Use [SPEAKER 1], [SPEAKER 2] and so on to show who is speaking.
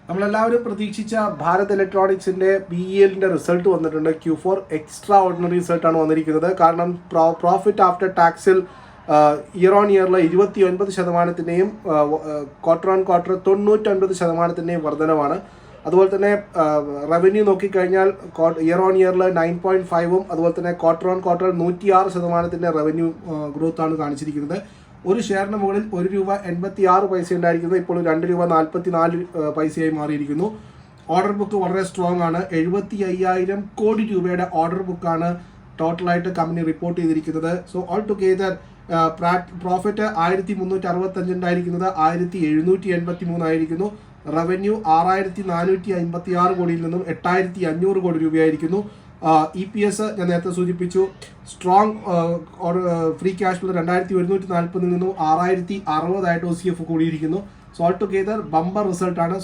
[SPEAKER 1] നമ്മളെല്ലാവരും പ്രതീക്ഷിച്ച ഭാരത് ഇലക്ട്രോണിക്സിന്റെ BELന്റെ റിസൾട്ട് വന്നിട്ടുണ്ട്. Q4 എക്സ്ട്രാ ഓർഡിനറി റിസൾട്ടാണ് വന്നിരിക്കുന്നത്. കാരണം പ്രോഫിറ്റ് ആഫ്റ്റർ ടാക്സിൽ ഇയർ ഓൺ ഇയറിൽ 29%, ക്വാർട്ടർ ഓൺ ക്വാർട്ടർ 99%-ൻ്റെയും വർധനമാണ്. അതുപോലെ തന്നെ റവന്യൂ നോക്കിക്കഴിഞ്ഞാൽ ഇയർ ഓൺ ഇയറിൽ 9.5-ഉം അതുപോലെ തന്നെ ക്വാർട്ടർ ഓൺ ക്വാർട്ടർ 106%-ൻ്റെ റവന്യൂ ഗ്രോത്ത് ആണ് കാണിച്ചിരിക്കുന്നത്. ഒരു ഷെയറിന് മുകളിൽ ₹1.86 ഉണ്ടായിരിക്കുന്നത് ഇപ്പോൾ ₹2.44 മാറിയിരിക്കുന്നു. ഓർഡർ ബുക്ക് വളരെ സ്ട്രോങ് ആണ്. 75,000 കോടി രൂപയുടെ ഓർഡർ ബുക്കാണ് ടോട്ടലായിട്ട് കമ്പനി റിപ്പോർട്ട് ചെയ്തിരിക്കുന്നത്. സോ ഓൾ ടുഗെദർ പ്രോഫിറ്റ് 1365 ഉണ്ടായിരിക്കുന്നത് 1783 ആയിരിക്കുന്നു. റവന്യൂ 6456 കോടിയിൽ നിന്നും 8500 കോടി രൂപയായിരിക്കുന്നു. EPS ഞാൻ നേരത്തെ സൂചിപ്പിച്ചു. സ്ട്രോങ് ഫ്രീ ക്യാഷ് ഫ്ലോ 2140 നിന്നും 6060 OCF കൂടിയിരിക്കുന്നു. സോ ഓൾ ടുഗെദർ ബമ്പർ റിസൾട്ടാണ്.